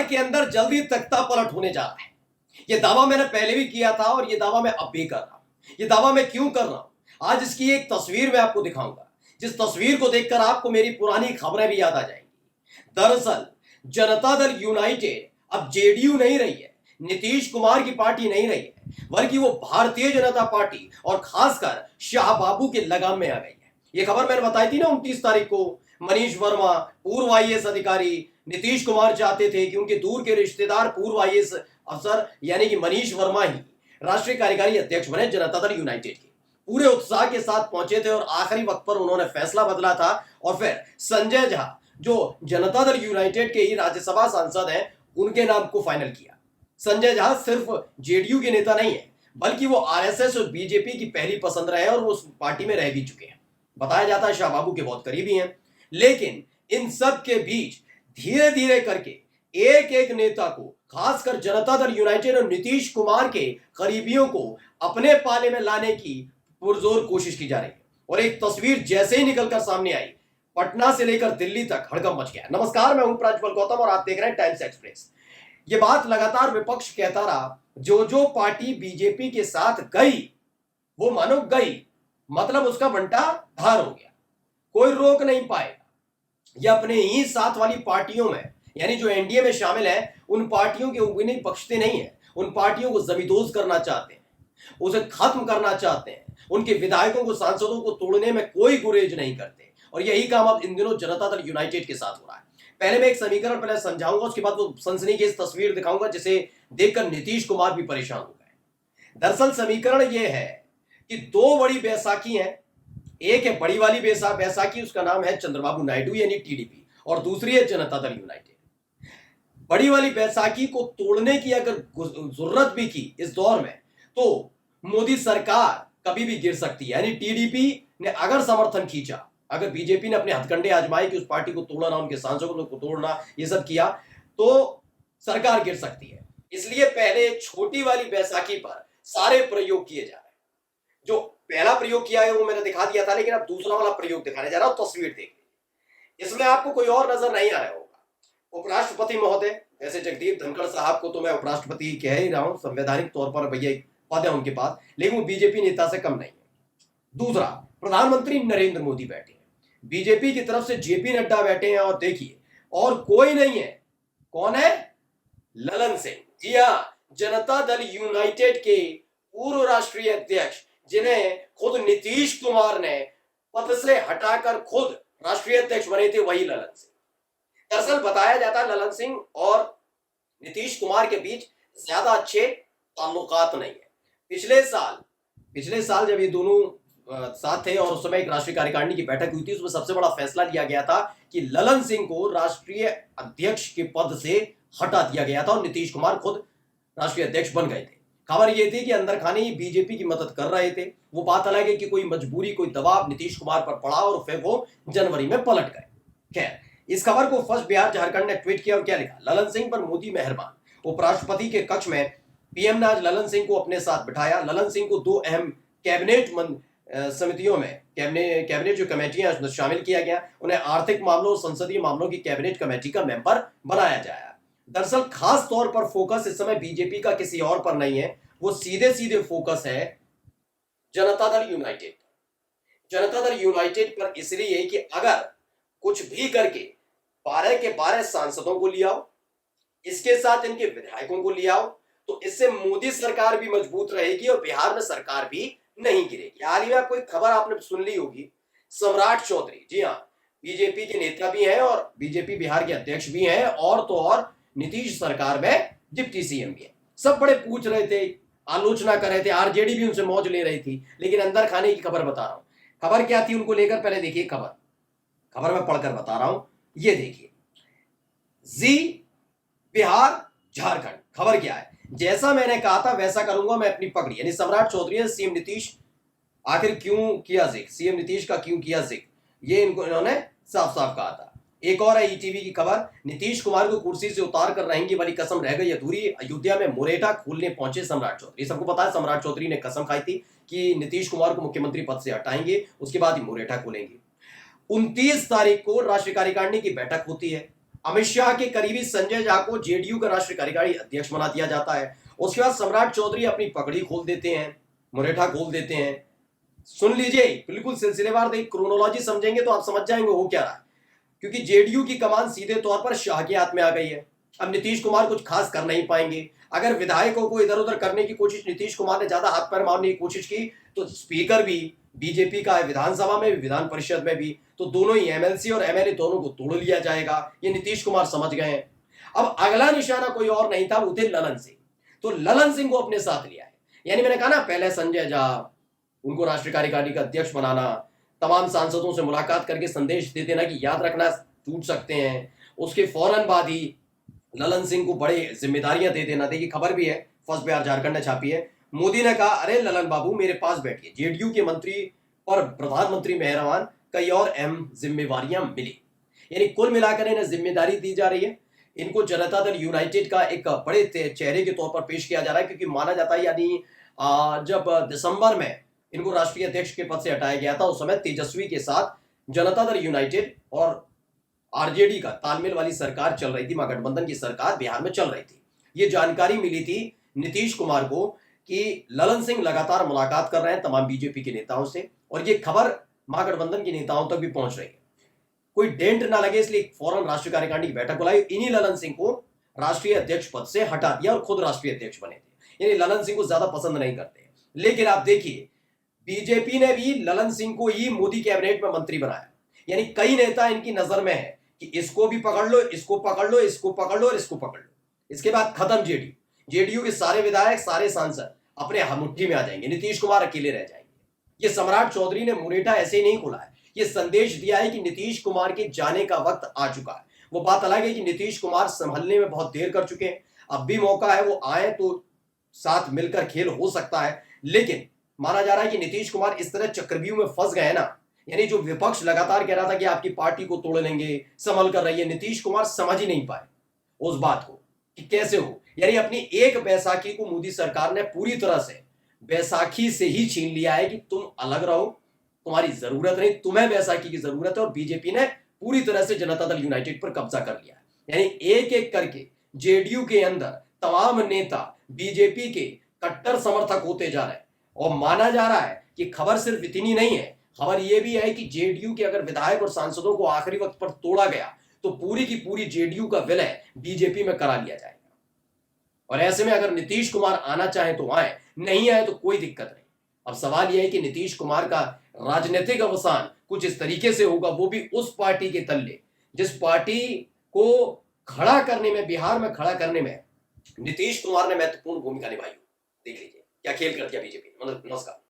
के अंदर जल्दी तख्ता पलट होने जा रहा है। यह दावा मैंने पहले भी किया था और यह दावा मैं अब भी कर रहा हूं। यह दावा मैं क्यों कर रहा हूं, आज इसकी एक तस्वीर मैं आपको दिखाऊंगा, जिस तस्वीर को देखकर आपको मेरी पुरानी खबरें भी याद आ जाएंगी। दरअसल जनता दल यूनाइटेड अब जेडीयू नहीं रही है, नीतीश कुमार की पार्टी नहीं रही है, बल्कि वो भारतीय जनता पार्टी और खासकर शाहबाबू के लगाम में आ गई है। ये खबर मैंने बताई थी ना 29 तारीख को। मनीष वर्मा पूर्व आईएएस अधिकारी, नीतीश कुमार चाहते थे कि उनके दूर के रिश्तेदार पूर्व आईएएस अफसर यानी कि मनीष वर्मा ही राष्ट्रीय कार्यकारी अध्यक्ष बने जनता दल यूनाइटेड के। पूरे उत्साह के साथ पहुंचे थे और आखिरी वक्त पर उन्होंने फैसला बदला था और फिर संजय झा जो जनता दल यूनाइटेड के ही राज्यसभा सांसद हैं उनके नाम को फाइनल किया। संजय झा सिर्फ जेडीयू के नेता नहीं है, बल्कि वो आरएसएस और बीजेपी की पहली पसंद रहे और वो उस पार्टी में रह भी चुके हैं। बताया जाता है शाहबाबू के बहुत करीबी हैं। लेकिन इन सब के बीच धीरे धीरे करके एक एक नेता को, खासकर जनता दल यूनाइटेड और नीतीश कुमार के करीबियों को अपने पाले में लाने की पुरजोर कोशिश की जा रही है। और एक तस्वीर जैसे ही निकलकर सामने आई, पटना से लेकर दिल्ली तक हड़कंप मच गया। नमस्कार, मैं हूं प्रज्वल गौतम और आप देख रहे हैं टाइम्स एक्सप्रेस। ये बात लगातार विपक्ष कहता रहा, जो पार्टी बीजेपी के साथ गई वो मानो गई, मतलब उसका बंटा धार हो गया, कोई रोक नहीं पाएगा। यह अपने ही साथ वाली पार्टियों में यानी जो एनडीए में शामिल है उन पार्टियों के उंगली बख्शते नहीं है। उन पार्टियों को जमींदोज करना चाहते हैं, उसे खत्म करना चाहते हैं, उनके विधायकों को, सांसदों को तोड़ने में कोई गुरेज नहीं करते। और यही काम अब इन दिनों जनता दल यूनाइटेड के साथ हो रहा है। पहले मैं एक समीकरण पहले समझाऊंगा, उसके बाद वो सनसनीखेज तस्वीर दिखाऊंगा जिसे देखकर नीतीश कुमार भी परेशान हो गए। दरअसल समीकरण यह है कि दो बड़ी बैसाखी हैं। एक है बड़ी वाली बैसाखी, उसका नाम है चंद्रबाबू नायडू यानी टीडीपी, और दूसरी है जनता दल यूनाइटेड। बड़ी वाली बैसाखी को तोड़ने की अगर जरूरत भी की इस दौर में, तो मोदी सरकार कभी भी गिर सकती है। यानी टीडीपी ने अगर समर्थन खींचा, अगर बीजेपी ने अपने हथकंडे आजमाए कि उस पार्टी को तोड़ना, उनके सांसदों को तोड़ना, ये सब किया तो सरकार गिर सकती है। इसलिए पहले छोटी वाली बैसाखी पर सारे प्रयोग किए जा रहे हैं। जो पहला प्रयोग किया है वो मैंने दिखा दिया था, लेकिन अब दूसरा वाला प्रयोग दिखाने जा रहा हूं। तस्वीर देख लीजिए, इसमें आपको कोई और नजर नहीं आ रहा होगा। उपराष्ट्रपति महोदय, जैसे जगदीप धनखड़ साहब को तो मैं उपराष्ट्रपति कह ही रहा हूं, संवैधानिक तौर पर भैया पद है उनके पास, लेकिन वो बीजेपी नेता से कम नहीं है। दूसरा, प्रधानमंत्री नरेंद्र मोदी बैठे हैं, बीजेपी की तरफ से जेपी नड्डा बैठे हैं, और देखिए और कोई नहीं है। कौन है? ललन सिंह। जी हां, जनता दल यूनाइटेड के पूर्व राष्ट्रीय अध्यक्ष, जिन्हें खुद नीतीश कुमार ने पद से हटाकर खुद राष्ट्रीय अध्यक्ष बने थे, वही ललन सिंह। दरअसल बताया जाता है ललन सिंह और नीतीश कुमार के बीच ज्यादा अच्छे ताल्लुकात नहीं है। पिछले साल जब ये दोनों साथ थे और उस समय एक राष्ट्रीय कार्यकारिणी की बैठक हुई थी, उसमें सबसे बड़ा फैसला लिया गया था कि ललन सिंह को राष्ट्रीय अध्यक्ष के पद से हटा दिया गया था और नीतीश कुमार खुद राष्ट्रीय अध्यक्ष बन गए थे। खबर यह थी कि अंदर खाने ही बीजेपी की मदद कर रहे थे। वो बात अलग है कि कोई मजबूरी, कोई दबाव नीतीश कुमार पर पड़ा और फिर वो जनवरी में पलट गए। खैर, इस खबर को फर्स्ट बिहार झारखंड ने ट्वीट किया और क्या लिखा? ललन सिंह पर मोदी मेहरबान। उपराष्ट्रपति के कक्ष में पीएम ने आज ललन सिंह को अपने साथ बिठाया। ललन सिंह को दो अहम कैबिनेट समितियों में, कैबिनेट जो कमेटियां उसमें शामिल किया गया। उन्हें आर्थिक मामलों और संसदीय मामलों की कैबिनेट कमेटी का मेंबर बनाया जाए। दरअसल खास तौर पर फोकस इस समय बीजेपी का किसी और पर नहीं है, वो सीधे फोकस है जनता दल यूनाइटेड। जनता दल यूनाइटेड पर इसलिए कि अगर कुछ भी करके 12 के 12 सांसदों को लिया आओ, इसके साथ इनके विधायकों को लिया आओ, तो इससे मोदी सरकार भी मजबूत रहेगी और बिहार में सरकार भी नहीं गिरेगी। हाल ही में कोई खबर आपने सुन ली होगी, सम्राट चौधरी, जी हाँ, बीजेपी के नेता भी हैं और बीजेपी बिहार के अध्यक्ष भी हैं, और तो और नीतीश सरकार में डिप्टी सीएम भी है। सब बड़े पूछ रहे थे, आलोचना कर रहे थे, आरजेडी भी उनसे मौज ले रही थी, लेकिन अंदर खाने की खबर बता रहा हूं। खबर क्या थी उनको लेकर, पहले देखिए खबर मैं पढ़कर बता रहा हूं। ये देखिए, जी बिहार झारखंड, खबर क्या है? जैसा मैंने कहा था वैसा करूंगा मैं अपनी पकड़ी। यानी सम्राट चौधरी ने सीएम नीतीश आखिर क्यों किया जिक्र, सीएम नीतीश का क्यों किया जिक्र, ये इन्होंने साफ कहा था। एक और है ईटीवी की खबर, नीतीश कुमार को कुर्सी से उतार कर रहेंगी वाली कसम रह गई अधूरी। अयोध्या में मुरेठा खोलने पहुंचे सम्राट चौधरी। सबको पता है सम्राट चौधरी ने कसम खाई थी कि नीतीश कुमार को मुख्यमंत्री पद से हटाएंगे, उसके बाद ही मुरेठा खोलेंगे। 29 तारीख को राष्ट्रीय कार्यकारिणी की बैठक होती है। अमित शाह के करीबी संजय झा को जेडीयू का राष्ट्रीय कार्यकारी अध्यक्ष बना दिया जाता है। उसके बाद सम्राट चौधरी अपनी पगड़ी खोल देते हैं, मुरेठा खोल देते हैं। सुन लीजिए, बिल्कुल सिलसिलेवार देखिए, क्रोनोलॉजी समझेंगे तो आप समझ जाएंगे हो क्या रहा है। क्योंकि जेडीयू की कमान सीधे तौर पर शाह के हाथ में आ गई है। अब नीतीश कुमार कुछ खास कर नहीं पाएंगे। अगर विधायकों को इधर उधर करने की कोशिश नीतीश कुमार ने ज्यादा हाथ पैर मारने की कोशिश की तो स्पीकर भी बीजेपी का है, विधानसभा में भी विधान परिषद में भी, तो दोनों ही एमएलसी और एमएलए दोनों को तोड़ लिया जाएगा। ये नीतीश कुमार समझ गए हैं। अब अगला निशाना कोई और नहीं था, वो थे ललन सिंह। तो ललन सिंह को अपने साथ लिया है। यानी मैंने कहा ना, पहले संजय झा, उनको राष्ट्रीय कार्यकारिणी का अध्यक्ष बनाना, तमाम सांसदों से मुलाकात करके संदेश दे देना कि याद रखना टूट सकते हैं। उसके फौरन बाद ही ललन सिंह को बड़े जिम्मेदारियां दे देना। देखिए खबर भी है, फर्स्ट बिहार झारखंड ने छापी है। मोदी ने कहा, अरे ललन बाबू मेरे पास बैठिए, जेडीयू के मंत्री और प्रधानमंत्री मेहरबान, कई और अहम जिम्मेवारियां मिली। यानी कुल मिलाकर इन्हें जिम्मेदारी दी जा रही है। इनको जनता दल यूनाइटेड का एक बड़े चेहरे के तौर पर पेश किया जा रहा है, क्योंकि माना जाता है, यानी जब दिसंबर में इनको राष्ट्रीय अध्यक्ष के पद से हटाया गया था, उस समय तेजस्वी के साथ जनता दल यूनाइटेड और आरजेडी का तालमेल वाली सरकार चल रही थी, महागठबंधन की सरकार बिहार में चल रही थी। ये जानकारी मिली थी नीतीश कुमार को कि ललन सिंह लगातार मुलाकात कर रहे हैं तमाम बीजेपी के नेताओं से, और ये खबर महागठबंधन के नेताओं तक भी पहुंच रही है। कोई डेंट ना लगे इसलिए फौरन राष्ट्रीय कार्यकारिणी की बैठक बुलाई। इन्हीं ललन सिंह को राष्ट्रीय अध्यक्ष पद से हटा दिया और खुद राष्ट्रीय अध्यक्ष बने थे। यानी ललन सिंह को ज्यादा पसंद नहीं करते। लेकिन आप देखिए, बीजेपी ने भी ललन सिंह को ही मोदी कैबिनेट में मंत्री बनाया। यानी कई नेता इनकी नजर में है कि इसको भी पकड़ लो, इसको पकड़ लो, इसको पकड़ लो और इसको पकड़ लो। इसके बाद खत्म जेडीयू। जेडीयू के सारे विधायक, सारे सांसद अपने मुट्ठी में आ जाएंगे, नीतीश कुमार अकेले रह जाएंगे। ये सम्राट चौधरी ने मुरेठा ऐसे ही नहीं खोला है, ये संदेश दिया है कि नीतीश कुमार के जाने का वक्त आ चुका है। वो बात अलग है कि नीतीश कुमार संभलने में बहुत देर कर चुके हैं, अब भी मौका है, वो आए तो साथ मिलकर खेल हो सकता है। लेकिन माना जा रहा है कि नीतीश कुमार इस तरह चक्रव्यूह में फंस गए ना, यानी जो विपक्ष लगातार कह रहा था कि आपकी पार्टी को तोड़ लेंगे, संभल कर रही है, नीतीश कुमार समझ ही नहीं पाए उस बात को कि कैसे हो। यानी अपनी एक बैसाखी को मोदी सरकार ने पूरी तरह से बैसाखी से ही छीन लिया है कि तुम अलग रहो, तुम्हारी जरूरत नहीं, तुम्हें बैसाखी की जरूरत है। और बीजेपी ने पूरी तरह से जनता दल यूनाइटेड पर कब्जा कर लिया है। यानी एक एक करके जेडीयू के अंदर तमाम नेता बीजेपी के कट्टर समर्थक होते जा रहे हैं। और माना जा रहा है कि खबर सिर्फ इतनी नहीं है, खबर यह भी है कि जेडीयू के अगर विधायक और सांसदों को आखिरी वक्त पर तोड़ा गया तो पूरी की पूरी जेडीयू का विलय बीजेपी में करा लिया जाएगा। और ऐसे में अगर नीतीश कुमार आना चाहे तो आए, नहीं आए तो कोई दिक्कत नहीं। अब सवाल यह है कि नीतीश कुमार का राजनीतिक अवसान कुछ इस तरीके से होगा, वो भी उस पार्टी के तल्ले जिस पार्टी को खड़ा करने में, बिहार में खड़ा करने में नीतीश कुमार ने महत्वपूर्ण भूमिका निभाई। देख लीजिए क्या खेल कर दिया बीजेपी ने। नमस्कार।